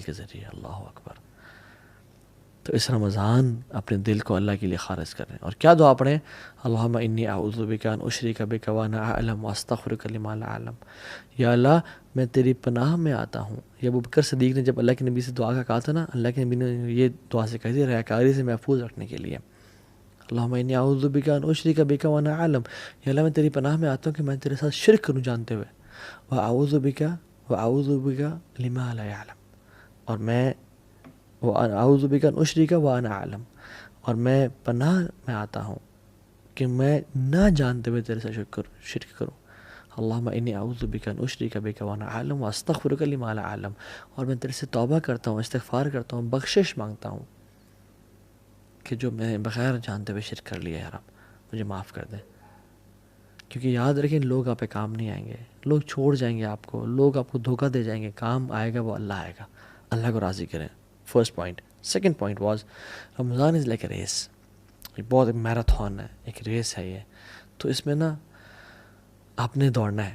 کے ذریعے. اللہ اکبر. تو اس رمضان اپنے دل کو اللہ کے لیے خالص کریں. اور کیا دعا پڑھیں؟ اللہم انی اعوذ بک ان اشرک بک وانا اعلم واستغفرک لما لا اعلم. یا اللہ میں تیری پناہ میں آتا ہوں. یہ ابو بکر صدیق نے جب اللہ کے نبی سے دعا کا کہا تھا نا، اللہ کے نبی نے یہ دعا سے کہی تھی ریاکاری سے محفوظ رکھنے کے لیے. اللہم انی اعوذ بک ان اشرک بک وانا اعلم. یا اللہ میں تیری پناہ میں آتا ہوں کہ میں تیرے ساتھ شرک کروں جانتے ہوئے. واعوذ بک لما لا اعلم. اور میں اعوذ بک ان اشرک وانا اعلم، اور میں پناہ میں آتا ہوں کہ میں نہ جانتے ہوئے تیرے سے شرک کروں. اللہم انی اعوذ بک ان اشرک بک وانا اعلم واستغفرک لما لا اعلم. اور میں تیرے سے توبہ کرتا ہوں، استغفار کرتا ہوں، بخشش مانگتا ہوں کہ جو میں نے بغیر جانتے ہوئے شرک کر لیا، یا رب مجھے معاف کر دے. کیونکہ یاد رکھیں لوگ آپ پہ کام نہیں آئیں گے، لوگ چھوڑ جائیں گے آپ کو، لوگ آپ کو دھوکہ دے جائیں گے. کام آئے گا وہ اللہ آئے گا. اللہ کو راضی کریں. First point. Second point was Ramzan is like a race. یہ بہت ایک میراتھن ہے، ایک ریس ہے یہ. تو اس میں نا آپ نے دوڑنا ہے،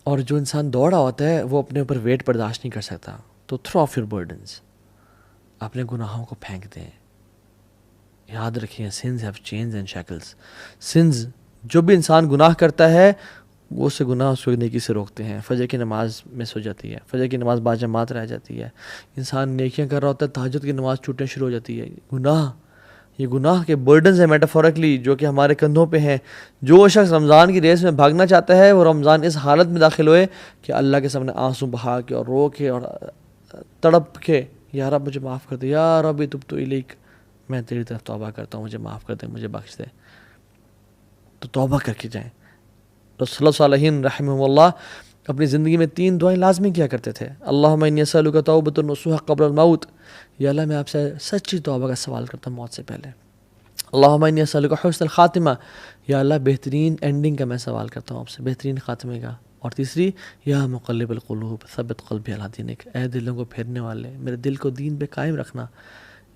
اور جو انسان دوڑا ہوتا ہے وہ اپنے اوپر ویٹ برداشت نہیں کر سکتا. تو تھرو آف یور برڈنس، اپنے گناہوں کو پھینک دیں. یاد رکھیں sins have chains and shackles. Sins, جو بھی انسان گناہ کرتا ہے وہ سے گناہ اس کو نیکی سے روکتے ہیں. فجر کی نماز مس ہو جاتی ہے، فجر کی نماز باجماعت رہ جاتی ہے. انسان نیکیاں کر رہا ہوتا ہے، تہجد کی نماز چھوٹنے شروع ہو جاتی ہے. یہ گناہ کے برڈنز ہیں میٹافورکلی، جو کہ ہمارے کندھوں پہ ہیں. جو شخص رمضان کی ریس میں بھاگنا چاہتا ہے وہ رمضان اس حالت میں داخل ہوئے کہ اللہ کے سامنے آنسو بہا کے اور رو کے اور تڑپ کے، یا رب مجھے معاف کر دے، یا رب تبت الیک، میں تیری طرف توبہ کرتا ہوں، مجھے معاف کر دے، مجھے بخش دے. تو توبہ کر کے جائیں. رسول اللہ صالحین رحمہ اللہ اپنی زندگی میں 3 دعائیں لازمی کیا کرتے تھے. اللہم انی اسألک توبۃ نصوح قبل الموت. یا اللہ میں آپ سے سچی توبہ کا سوال کرتا ہوں موت سے پہلے. اللہم انی اسألک حسن الخاتمہ. یا اللہ بہترین اینڈنگ کا میں سوال کرتا ہوں آپ سے، بہترین خاتمے کا. اور تیسری، یا مقلب القلوب ثبت قلبی علی دینک. اے دلوں کو پھیرنے والے، میرے دل کو دین پہ قائم رکھنا.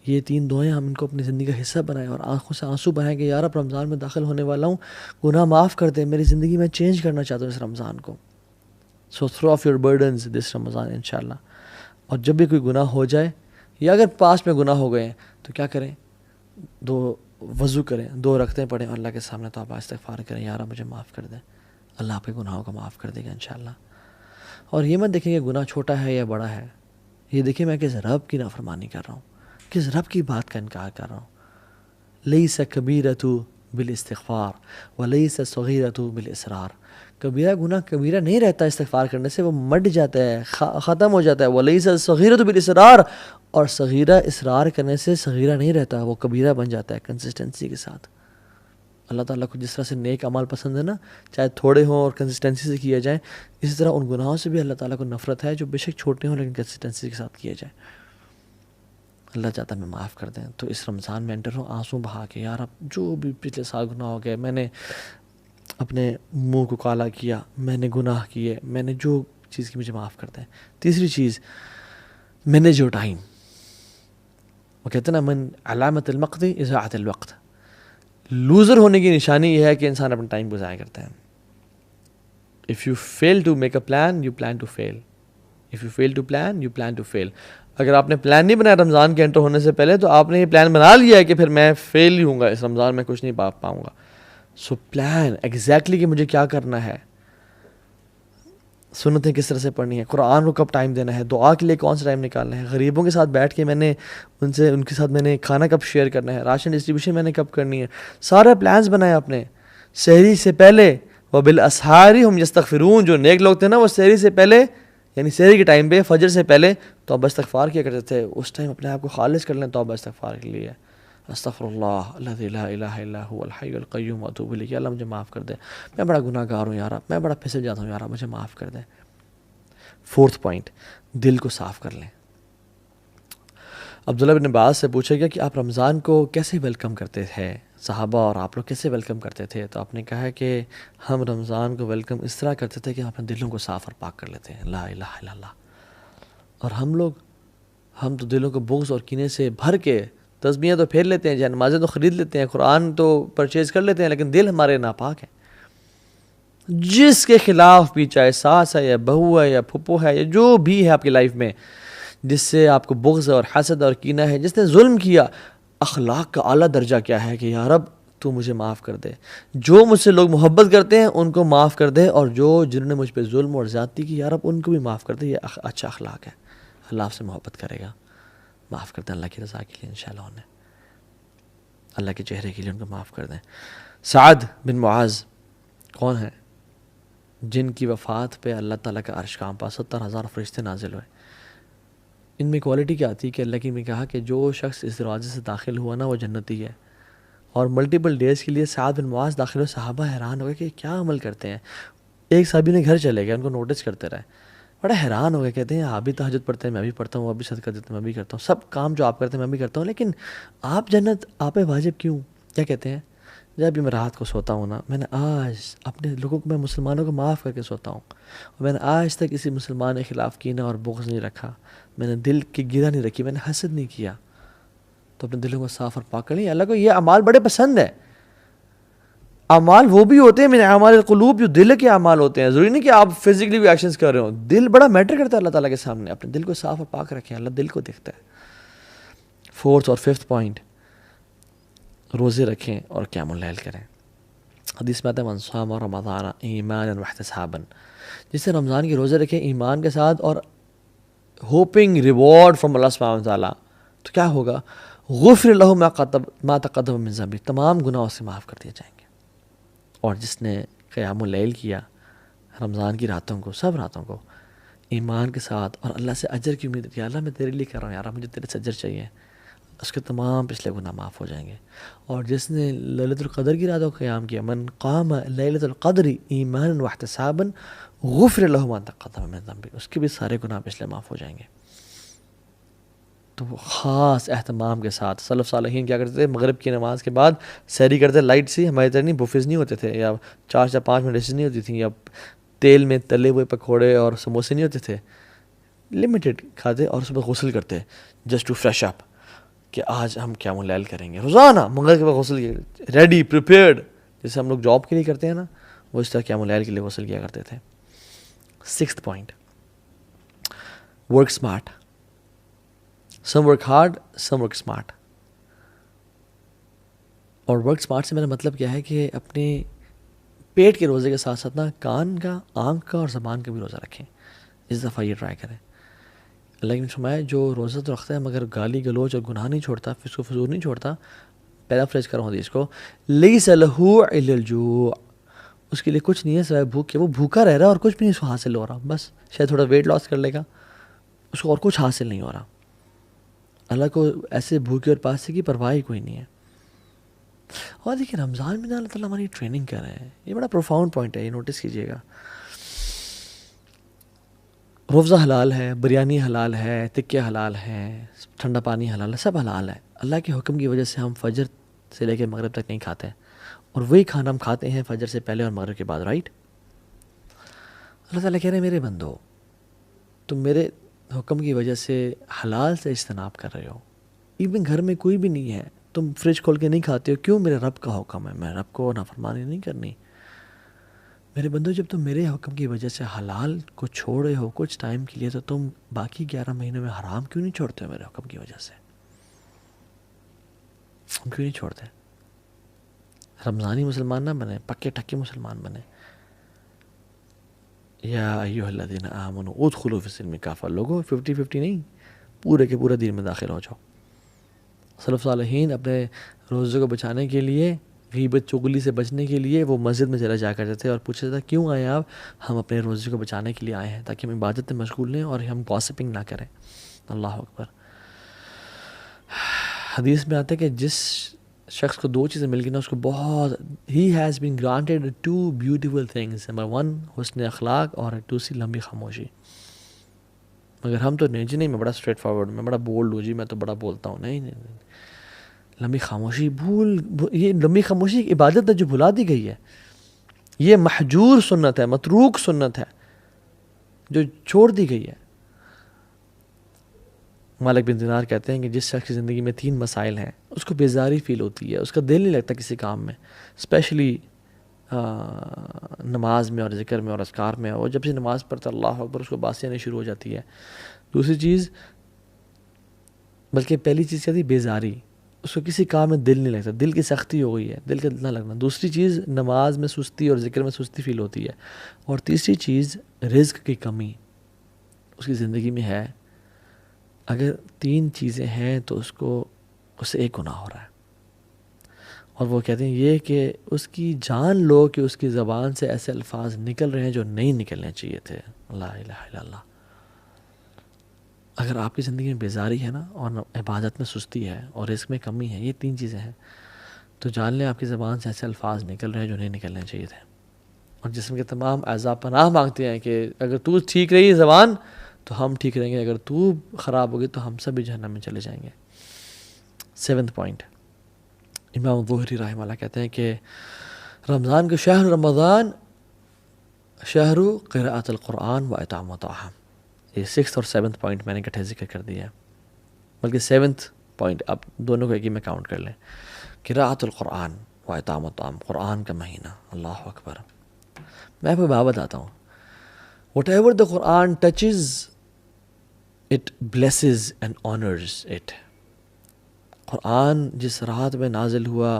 یہ 3 دعائیں ہم ان کو اپنی زندگی کا حصہ بنائیں اور آنکھوں سے آنسو بہائیں کہ یا رب رمضان میں داخل ہونے والا ہوں، گناہ معاف کر دے، میری زندگی میں چینج کرنا چاہتا ہوں اس رمضان کو. سو تھرو آف یور برڈنز دس رمضان انشاءاللہ. اور جب بھی کوئی گناہ ہو جائے، یا اگر پاس میں گناہ ہو گئے ہیں تو کیا کریں؟ 2 وضو کریں، 2 رکعتیں پڑھیں، اللہ کے سامنے توبہ استغفار کریں، یا رب مجھے معاف کر دیں. اللہ آپ کے گناہوں کو معاف کر دے گا انشاءاللہ. اور یہ مت دیکھیں کہ گناہ چھوٹا ہے یا بڑا ہے، یہ دیکھیں میں کس رب کی نافرمانی کر رہا ہوں، کس رب کی بات کا انکار کر رہا ہوں. لیس کبیرۃ بالاستغفار ولیس صغیرۃ بالاصرار. کبیرہ گناہ کبیرہ نہیں رہتا استغفار کرنے سے، وہ مٹ جاتا ہے، ختم ہو جاتا ہے. ولیس صغیرۃ بالاصرار، اور صغیرہ اصرار کرنے سے صغیرہ نہیں رہتا، وہ کبیرہ بن جاتا ہے کنسسٹنسی کے ساتھ. اللہ تعالیٰ کو جس طرح سے نیک اعمال پسند ہے نا، چاہے تھوڑے ہوں اور کنسسٹنسی سے کیے جائیں، اسی طرح ان گناہوں سے بھی اللہ تعالیٰ کو نفرت ہے جو بے شک چھوٹے ہوں لیکن کنسسٹنسی کے ساتھ کیے جائیں. اللہ چاہتا ہے میں معاف کر دیں. تو اس رمضان میں انٹر ہوں آنسو بہا کے، یار اب جو بھی پچھلے سال گناہ ہو گئے، میں نے اپنے منہ کو کالا کیا، میں نے گناہ کیے، میں نے جو چیز کی، مجھے معاف کر دیں. تیسری چیز، مینیج یور ٹائم. وہ کہتے ہیں نا من علامت المقت اضاعت الوقت. لوزر ہونے کی نشانی یہ ہے کہ انسان اپنا ٹائم کو ضائع کرتا ہے. If you fail to make a plan, you plan to fail. If you fail to plan, you plan to fail. اگر آپ نے پلان نہیں بنایا رمضان کے انٹر ہونے سے پہلے، تو آپ نے یہ پلان بنا لیا ہے کہ پھر میں فیل ہی ہوں گا اس رمضان میں، کچھ نہیں پاؤں گا. سو پلان ایگزیکٹلی کہ مجھے کیا کرنا ہے، سنتیں کس طرح سے پڑھنی ہے، قرآن کو کب ٹائم دینا ہے، دعا کے لیے کون سا ٹائم نکالنا ہے، غریبوں کے ساتھ بیٹھ کے میں نے ان کے ساتھ میں نے کھانا کب شیئر کرنا ہے، راشن ڈسٹریبیوشن میں نے کب کرنی ہے. سارے پلانز بنائے اپنے. سحری سے پہلے وبالاسحار هم یستغفرون. جو نیک لوگ تھے نا، وہ سحری سے پہلے، یعنی سحری کے ٹائم پہ، فجر سے پہلے توبہ استغفار کیا کرتے تھے. اس ٹائم اپنے آپ کو خالص کر لیں توبہ استغفار کے لیے. استغفر اللہ الذی لا الہ الا هو الحی القیوم واتوب الیہ. اللہ مجھے معاف کر دے، میں بڑا گناہ گار ہوں یار، میں بڑا پھسل جاتا ہوں یار، مجھے معاف کر دے. فورتھ پوائنٹ، دل کو صاف کر لیں. عبداللہ بن عباس سے پوچھا گیا کہ آپ رمضان کو کیسے ویلکم کرتے تھے، صحابہ اور آپ لوگ کیسے ویلکم کرتے تھے؟ تو آپ نے کہا کہ ہم رمضان کو ویلکم اس طرح کرتے تھے کہ اپنے دلوں کو صاف اور پاک کر لیتے ہیں، لا الہ الا اللہ. اور ہم تو دلوں کو بغض اور کینے سے بھر کے تسبیحیں تو پھیر لیتے ہیں، نمازیں تو خرید لیتے ہیں، قرآن تو پرچیز کر لیتے ہیں، لیکن دل ہمارے ناپاک ہیں. جس کے خلاف بھی، چاہے ساس ہے یا بہو ہے یا پھپھو ہے یا جو بھی ہے آپ کی لائف میں، جس سے آپ کو بغض اور حسد اور کینہ ہے، جس نے ظلم کیا، اخلاق کا اعلیٰ درجہ کیا ہے کہ یا رب تو مجھے معاف کر دے، جو مجھ سے لوگ محبت کرتے ہیں ان کو معاف کر دے، اور جنہوں نے مجھ پہ ظلم اور زیادتی کی یا رب ان کو بھی معاف کر دے۔ یہ اچھا اخلاق ہے، اللہ آپ سے محبت کرے گا، معاف کر دیں اللہ کی رضا کے لیے انشاءاللہ، انہیں اللہ کے چہرے کے لیے ان کو معاف کر دیں۔ سعد بن معاذ کون ہیں؟ جن کی وفات پہ اللہ تعالیٰ کا عرش کانپا، 70,000 فرشتے نازل ہوئے۔ ان میں کوالٹی کیا آتی ہے کہ اللہ کی نے کہا کہ جو شخص اس دروازے سے داخل ہوا نا وہ جنتی ہے، اور ملٹیپل ڈیز کے لیے سعد بن معاذ داخل ہوئے۔ صحابہ حیران ہو گئے کہ کیا عمل کرتے ہیں۔ ایک صحابی نے گھر چلے گئے، ان کو نوٹس کرتے رہے، بڑا حیران ہو گئے، کہتے ہیں آپ بھی تہجد پڑھتے ہیں، میں بھی پڑھتا ہوں، آپ بھی صدقہ دیتے ہیں، میں بھی کرتا ہوں، سب کام جو آپ کرتے ہیں میں بھی کرتا ہوں، لیکن آپ جنت آپ پہ واجب کیوں؟ کیا کہتے ہیں؟ جب بھی میں رات کو سوتا ہوں نا، میں نے آج اپنے لوگوں کو، میں مسلمانوں کو معاف کر کے سوتا ہوں، اور میں نے آج تک کسی مسلمان کے خلاف کینہ اور بغض نہیں رکھا، میں نے دل کی گرہ نہیں رکھی، میں نے حسد نہیں کیا۔ تو اپنے دلوں کو صاف اور پاک کر لیں۔ اللہ کو یہ اعمال بڑے پسند ہے۔ اعمال وہ بھی ہوتے ہیں من اعمال القلوب، جو دل کے اعمال ہوتے ہیں، ضروری نہیں کہ آپ فزیکلی بھی ایکشنز کر رہے ہوں، دل بڑا میٹر کرتا ہے اللہ تعالیٰ کے سامنے۔ اپنے دل کو صاف اور پاک رکھیں، اللہ دل کو دیکھتا ہے۔ فورتھ اور ففتھ پوائنٹ، روزے رکھیں اور قیام اللیل کریں۔ حدیث میں آتا ہے من صام رمضان ایمانا واحتسابا، جس سے رمضان کے روزے رکھیں ایمان کے ساتھ اور ہوپنگ ریوارڈ فرام اللہ سبحانہ وتعالیٰ، تو کیا ہوگا؟ غفر لہ ما تقدم من ذنبہ، تمام گناہوں سے معاف کر دیے جائیں گے۔ اور جس نے قیام اللیل کیا رمضان کی راتوں کو، سب راتوں کو ایمان کے ساتھ، اور اللہ سے اجر کی امید کی، اللہ میں تیرے لیے کر رہا ہوں یار، مجھے تیرے سے اجر چاہیے، اس کے تمام پچھلے گناہ معاف ہو جائیں گے۔ اور جس نے لیلۃ القدر کی راتوں کو قیام کیا، من قام لیلۃ القدر ایمانا واحتسابا غفر لہ ما تقدم من ذنبہ، اس کے بھی سارے گناہ پچھلے معاف ہو جائیں گے۔ تو وہ خاص اہتمام کے ساتھ سلف صالحین کیا کرتے تھے؟ مغرب کی نماز کے بعد سحری کرتے، لائٹ سی، ہماری طرح نہیں بفیز نہیں ہوتے تھے، یا 4 یا 5 منٹ ڈشز نہیں ہوتی تھیں، یا تیل میں تلے ہوئے پکوڑے اور سموسے نہیں ہوتے تھے، لمیٹڈ کھاتے، اور صبح غسل کرتے جسٹ ٹو فریش اپ، کہ آج ہم قیام اللیل کریں گے۔ روزانہ مغرب کے بعد غسل کیا، ریڈی پریپیئرڈ، جیسے ہم لوگ جاب کے لیے کرتے ہیں نا، وہ اس طرح قیام اللیل کے لیے غسل کیا کرتے تھے۔ 6th point, work smart. Some work hard, some work smart. اور ورک اسمارٹ سے میرا مطلب کیا ہے کہ اپنے پیٹ کے روزے کے ساتھ ساتھ نا کان کا، آنکھ کا اور زبان کا بھی روزہ رکھیں۔ اس دفعہ یہ ٹرائی کریں۔ اللہ کی فرمایا جو روزہ تو رکھتا ہے مگر گالی گلوچ اور گناہ نہیں چھوڑتا، فسق و فجور نہیں چھوڑتا، پیرافریز کر رہا ہوں حدیث کو، لیس لہ الا الجوع، اس کے لیے کچھ نہیں ہے سوائے بھوک کے، وہ بھوکا رہ رہا ہے اور کچھ بھی نہیں اس کو حاصل ہو رہا، بس شاید تھوڑا ویٹ لاس کر لے گا، اس کو اور کچھ حاصل نہیں ہو رہا۔ اللہ کو ایسے بھوکے اور پیاسے کی پرواہ ہی کوئی نہیں ہے۔ اور دیکھیں رمضان میں اللہ تعالیٰ ہماری ٹریننگ کر رہے ہیں، یہ بڑا پروفاؤنڈ پوائنٹ ہے، یہ نوٹس کیجئے گا۔ روزہ حلال ہے، بریانی حلال ہے، تکے حلال ہیں، ٹھنڈا پانی حلال ہے، سب حلال ہے۔ اللہ کے حکم کی وجہ سے ہم فجر سے لے کے مغرب تک نہیں کھاتے، اور وہی کھانا ہم کھاتے ہیں فجر سے پہلے اور مغرب کے بعد، رائٹ؟ اللہ تعالیٰ کہہ رہے ہیں میرے بندو، تم میرے حکم کی وجہ سے حلال سے اجتناب کر رہے ہو، ایون گھر میں کوئی بھی نہیں ہے، تم فریج کھول کے نہیں کھاتے ہو، کیوں؟ میرے رب کا حکم ہے، میں رب کو نافرمانی نہیں کرنی۔ میرے بندو جب تم میرے حکم کی وجہ سے حلال کو چھوڑ رہے ہو کچھ ٹائم کے لیے، تو تم باقی 11 مہینوں میں حرام کیوں نہیں چھوڑتے ہو میرے حکم کی وجہ سے؟ ہم کیوں نہیں چھوڑتے؟ رمضانی مسلمان نہ بنے، پکے ٹکے مسلمان بنے۔ یا ایھا الذین آمنوا ادخلوا فی السلم کافہ، لوگوں 50-50 نہیں، پورے کے پورے دین میں داخل ہو جاؤ۔ سلف صالحین اپنے روزے کو بچانے کے لیے، غیبت چغلی سے بچنے کے لیے وہ مسجد میں چلا جایا کرتے تھے اور پوچھتے تھے کیوں آئے آپ؟ ہم اپنے روزے کو بچانے کے لیے آئے ہیں تاکہ ہم عبادت میں مشغول لیں اور ہم گاسپنگ نہ کریں۔ اللہ اکبر۔ حدیث میں آتا ہے کہ جس شخص کو 2 چیزیں مل گئی نا، اس کو بہت he has been granted 2 beautiful things, number 1 حسن اخلاق اور دوسری لمبی خاموشی۔ مگر ہم تو نہیں جی، نہیں میں بڑا اسٹریٹ فارورڈ، میں بڑا بولڈ ہوں جی، میں تو بڑا بولتا ہوں، نہیں، لمبی خاموشی یہ لمبی خاموشی ایک عبادت ہے جو بھلا دی گئی ہے، یہ محجور سنت ہے، متروک سنت ہے جو چھوڑ دی گئی ہے۔ مالک بن دینار کہتے ہیں کہ جس شخص کی زندگی میں 3 مسائل ہیں اس کو بیزاری فیل ہوتی ہے، اس کا دل نہیں لگتا کسی کام میں، اسپیشلی نماز میں اور ذکر میں اور اذکار میں، اور جب سے نماز پڑھتا اللہ اکبر اس کو باسی آنی شروع ہو جاتی ہے۔ دوسری چیز بلکہ پہلی چیز کیا تھی؟ بیزاری. اس کو کسی کام میں دل نہیں لگتا، دل کی سختی ہو گئی ہے، دل کا دل نہ لگنا. دوسری چیز نماز میں سستی اور ذکر میں سستی فیل ہوتی ہے. اور تیسری چیز رزق کی کمی اس کی زندگی میں ہے. اگر 3 چیزیں ہیں تو اس سے ایک گناہ ہو رہا ہے. اور وہ کہتے ہیں یہ کہ اس کی جان لو کہ اس کی زبان سے ایسے الفاظ نکل رہے ہیں جو نہیں نکلنے چاہیے تھے. لا الہ الا اللہ. اگر آپ کی زندگی میں بیزاری ہے نا، اور عبادت میں سستی ہے اور رزق میں کمی ہے، یہ 3 چیزیں ہیں، تو جان لیں آپ کی زبان سے ایسے الفاظ نکل رہے ہیں جو نہیں نکلنے چاہیے تھے. اور جسم کے تمام اعضاء پناہ مانگتے ہیں کہ اگر تو ٹھیک رہی زبان تو ہم ٹھیک رہیں گے، اگر تو خراب ہوگی تو ہم سب بھی جہنم میں چلے جائیں گے. 7th پوائنٹ، امام ظہری رحمہ اللہ کہتے ہیں کہ رمضان کے شہر رمضان شہر قراءۃ القرآن و اطعام الطعام. یہ 6th اور 7th پوائنٹ میں نے اکٹھے ذکر کر دیا ہے، بلکہ 7th پوائنٹ آپ دونوں کو ایک ہی میں کاؤنٹ کر لیں. قراءۃ القرآن و اطعام الطعام، قرآن کا مہینہ. اللہ اکبر. میں آپ کو بات بتاتا ہوں. Whatever the Quran touches, it blesses and honors it. قرآن جس رات میں نازل ہوا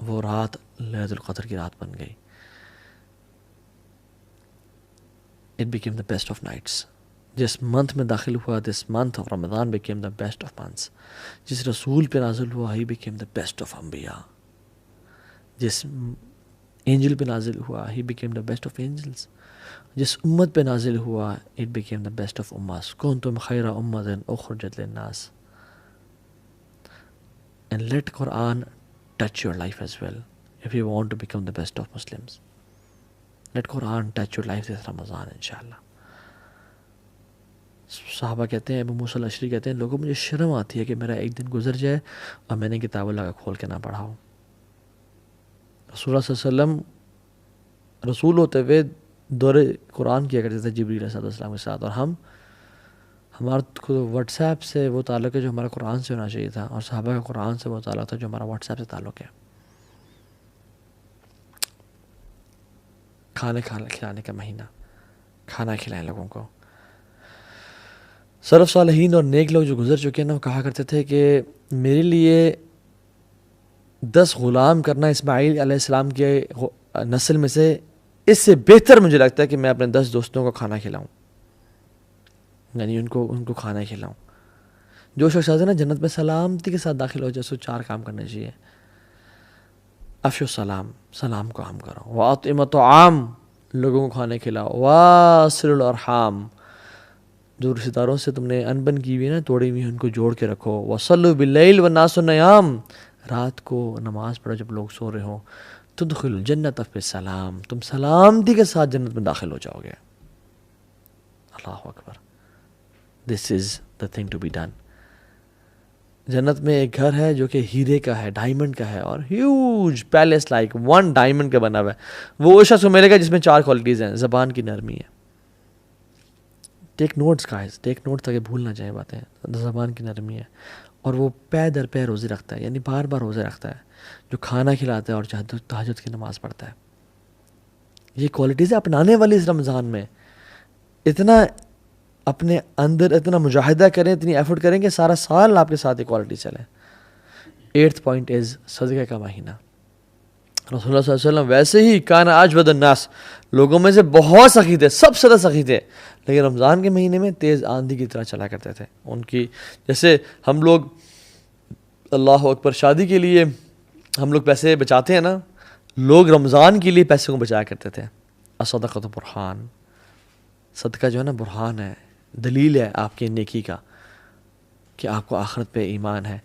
وہ رات لیلۃ القدر کی رات بن گئی. It became the best of nights. جس منتھ میں داخل ہوا, this month of Ramadan became the best of months. جس رسول پہ نازل ہوا, he became the best of انبیاء. جس اینجل پہ نازل ہوا, he became the best of angels. جس امت پہ نازل ہوا, it became the best of امت. کنتم خیر امت اخرجت للناس. And let Quran touch your life as well if you want to become the best of Muslims. Let Quran touch your life this Ramadan inshallah. صحابہ کہتے ہیں, ابو موسیٰ الاشعری کہتے ہیں, لوگوں مجھے شرم آتی ہے کہ میرا ایک دن گزر جائے اور میں نے کتاب اللہ کا کھول کے نہ پڑھا ہوں. رسول اللہ صلی اللہ علیہ وسلم رسول ہوتے ہوئے دور قرآن کیا کرتے تھے جبریل علیہ السلام کے ساتھ, اور ہمارا واٹس ایپ سے وہ تعلق ہے جو ہمارا قرآن سے ہونا چاہیے تھا, اور صحابہ کا قرآن سے وہ تعلق تھا جو ہمارا واٹس ایپ سے تعلق ہے. کھانے کھلانے کا مہینہ, کھانا کھلائیں لوگوں کو. سلف صالحین اور نیک لوگ جو گزر چکے ہیں نا, وہ کہا کرتے تھے کہ میرے لیے 10 غلام کرنا اسماعیل علیہ السلام کے نسل میں سے اس سے بہتر مجھے لگتا ہے کہ میں اپنے 10 دوستوں کو کھانا کھلاؤں, یعنی ان کو کھانا کھلاؤں. جو شخص ہے نا جنت میں سلامتی کے ساتھ داخل ہو جائے, سو 4 کام کرنے چاہیے. افشو السلام, سلام کو عام کرو. واطعموا الطعام, لوگوں کو کھانا کھلاؤ. واصلوا الارحام, جو رشتہ داروں سے تم نے انبن کی ہوئی نا, توڑی ہوئی, ان کو جوڑ کے رکھو. وصلوا باللیل والناس نیام, رات کو نماز پڑھو جب لوگ سو رہے ہوں. تدخلوا الجنۃ بسلام, تم سلامتی کے ساتھ جنت میں داخل ہو جاؤ گے. اللہ اکبر. This is the thing to be done. جنت میں ایک گھر ہے جو کہ ہیرے کا ہے, ڈائمنڈ کا ہے, اور ہیوج پیلس لائک 1 ڈائمنڈ کا بنا ہوا ہے. وہ شخص کو ملے گا جس میں 4 کوالٹیز ہیں. زبان کی نرمی ہے. ٹیک نوٹس گائز, ٹیک نوٹس تاکہ بھول نہ جائیں باتیں. زبان کی نرمی ہے, اور وہ پے در پے روزے رکھتا ہے, یعنی بار بار روزے رکھتا ہے. جو کھانا کھلاتا ہے اور تہجد کی نماز پڑھتا ہے. یہ کوالٹیز اپنانے والی اس رمضان میں اتنا اپنے اندر اتنا مجاہدہ کریں, اتنی ایفرٹ کریں کہ سارا سال آپ کے ساتھ یہ کوالٹی چلیں. 8th پوائنٹ از صدقہ کا مہینہ. رسول اللہ صلی اللہ علیہ وسلم ویسے ہی کان اجود الناس, لوگوں میں سے بہت سخی تھے, سب سے زیادہ سخی تھے, لیکن رمضان کے مہینے میں تیز آندھی کی طرح چلا کرتے تھے. ان کی جیسے ہم لوگ اللہ اکبر شادی کے لیے ہم لوگ پیسے بچاتے ہیں نا, لوگ رمضان کے لیے پیسے کو بچایا کرتے تھے. الصدقۃ برہان, صدقہ جو ہے نا برہان ہے, دلیل ہے آپ کی نیکی کا کہ آپ کو آخرت پہ ایمان ہے.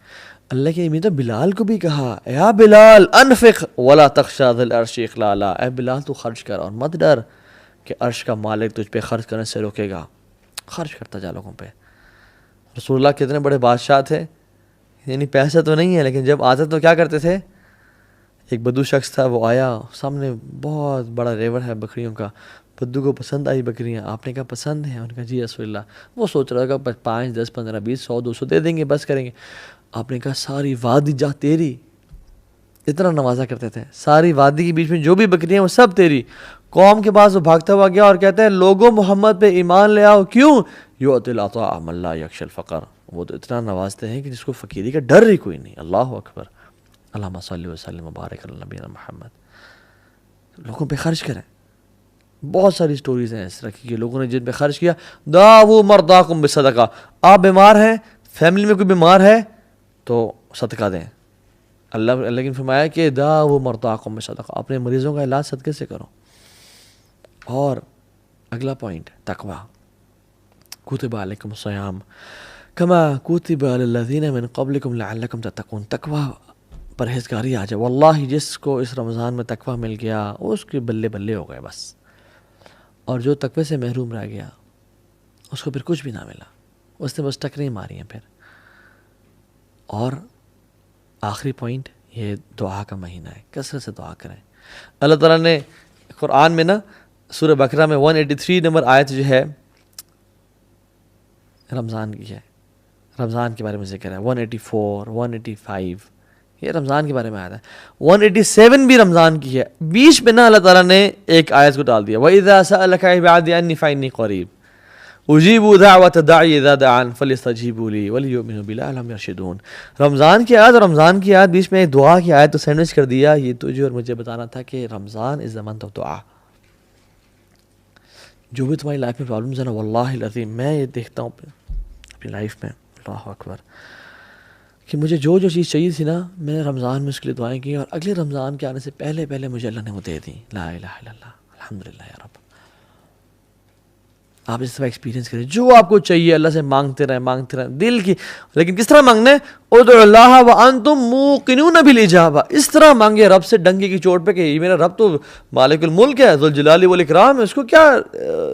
اللہ کے امید بلال کو بھی کہا, یا بلال انفق ولا تخشى ذی العرش اخلالا, اے بلال تو خرچ کر اور مت ڈر کہ عرش کا مالک تجھ پہ خرچ کرنے سے روکے گا. خرچ کرتا جا لوگوں پہ. رسول اللہ کتنے بڑے بادشاہ تھے, یعنی پیسہ تو نہیں ہے, لیکن جب آتے تو کیا کرتے تھے. ایک بدو شخص تھا, وہ آیا, سامنے بہت بڑا ریور ہے بکریوں کا. بدو کو پسند آئی بکریاں, آپ نے کہا پسند ہے, ان کا جی رسول اللہ. وہ سوچ رہا تھا 5 10 15 20 100 200 دے دیں گے, بس کریں گے. آپ نے کہا ساری وادی جا تیری, اتنا نوازا کرتے تھے. ساری وادی کے بیچ میں جو بھی بکریاں ہیں وہ سب تیری. قوم کے پاس وہ بھاگتا ہوا گیا اور کہتے ہیں لوگوں محمد پہ ایمان لے آؤ. کیوں؟ یؤتی العطاء من لا یخشی الفقر, وہ تو اتنا نوازتے ہیں کہ جس کو فقیری کا ڈر ہی کوئی نہیں. اللہ اکبر. اللہم صلی وسلم وبارک علی نبینا محمد. لوگوں پہ خرچ کریں. بہت ساری سٹوریز ہیں اس طرح کی کہ لوگوں نے جن پہ خرچ کیا. داؤ مرضاکم بصدقہ. آپ بیمار ہیں, فیملی میں کوئی بیمار ہے تو صدقہ دیں. اللہ نے فرمایا کہ داؤ مرضاکم بصدقہ, اپنے مریضوں کا علاج صدقے سے کرو. اور اگلا پوائنٹ تقوی. کتب علیکم الصیام کما کتب علی الذین من قبلکم لعلکم تتقون. تقوی, پرہیزگاری آ جائے. واللہ جس کو اس رمضان میں تقوی مل گیا اس کے بلے بلے ہو گئے بس. اور جو تقوی سے محروم رہ گیا اس کو پھر کچھ بھی نہ ملا, اس نے بس ٹکریں ماری ہیں پھر. اور آخری پوائنٹ, یہ دعا کا مہینہ ہے, کثرت سے دعا کریں. اللہ تعالیٰ نے قرآن میں نا سورہ بقرہ میں 183 نمبر آیت جو ہے رمضان کی ہے, رمضان کے بارے میں ذکر ہے. 184 185 یہ رمضان کے بارے میں آیا ہے. 187 بھی رمضان کی ہے. بیچ میں نا اللہ تعالیٰ نے ایک آیت کو ڈال دیا, وَإِذَا سَأَلَكَ عِبَادِي عَنِّي فَإِنِّي قَرِيبٌ أُجِيبُ دَعْوَةَ الدَّاعِ إِذَا دَعَانِ فَلْيَسْتَجِيبُوا لِي وَلْيُؤْمِنُوا بِي لَعَلَّهُمْ يَرْشُدُونَ. رمضان کی آیت اور رمضان کی آیت بیچ میں ایک دعا کی آیت تو سینڈوچ کر دیا. یہ تجھے اور مجھے بتانا تھا کہ رمضان از the month of دعا. جو بھی تمہاری لائف میں پرابلمز ہیں نا, واللہ العظیم میں یہ دیکھتا ہوں اپنی لائف میں, اللہ اکبر, کہ مجھے جو چیز چاہیے تھی نا میں نے رمضان میں اس کے لیے دعائیں کی, اور اگلے رمضان کے آنے سے پہلے مجھے اللہ نے وہ دے دی. لا الہ الا اللہ, الحمدللہ یا رب. آپ اس طرح ایکسپیرینس کریں, جو آپ کو چاہیے اللہ سے مانگتے رہیں دل کی. لیکن کس طرح مانگنا ہے؟ ادعوا اللہ وانتم موقنون بالاجابہ. اس طرح مانگے رب سے ڈنگے کی چوٹ پہ کہ یہ میرا رب تو مالک الملک ہے, ذوالجلال والاکرام ہے, اس کو کیا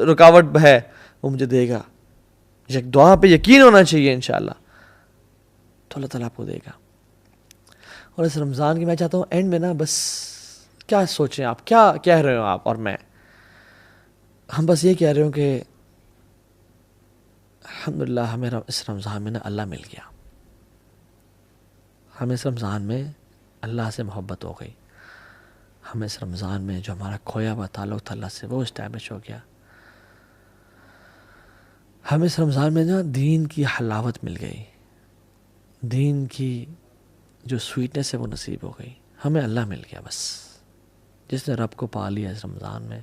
رکاوٹ ہے, وہ مجھے دے گا. دعا پہ یقین ہونا چاہیے انشاءاللہ, تو اللہ تعالیٰ آپ کو دے گا. اور اس رمضان کی میں چاہتا ہوں اینڈ میں نا بس کیا سوچیں آپ, کیا کہہ رہے ہو آپ اور میں, ہم بس یہ کہہ رہے ہوں کہ الحمدللہ ہمیں اس رمضان میں نا اللہ مل گیا. ہمیں اس رمضان میں اللہ سے محبت ہو گئی. ہمیں اس رمضان میں جو ہمارا کھویا ہوا تعلق تھا اللہ سے وہ اسٹیبلش ہو گیا. ہمیں اس رمضان میں نا دین کی حلاوت مل گئی, دین کی جو سویٹنس ہے وہ نصیب ہو گئی. ہمیں اللہ مل گیا بس. جس نے رب کو پا لیا اس رمضان میں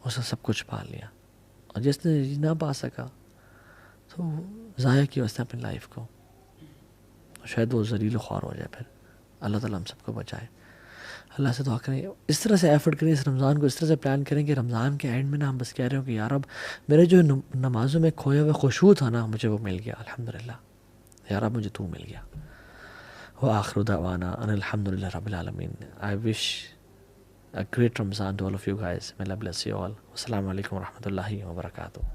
اس نے سب کچھ پا لیا, اور جس نے نہ پا سکا تو ضائع کیا اس نے اپنی لائف کو, شاید وہ ذلیل و خوار ہو جائے. پھر اللہ تعالیٰ ہم سب کو بچائے. اللہ سے دعا کریں, اس طرح سے ایفرٹ کریں, اس رمضان کو اس طرح سے پلان کریں کہ رمضان کے اینڈ میں نا ہم بس کہہ رہے ہوں کہ یا رب میرے جو نمازوں میں کھویا ہوا خشوع تھا نا مجھے وہ مل گیا, الحمدللہ یا رب مجھے تو مل گیا. وآخر دعوانا ان الحمدللہ رب العالمین. I wish a great Ramzan to all of you guys. May Allah bless you all. Wassalamu alaikum wa rahmatullahi wa barakatuh.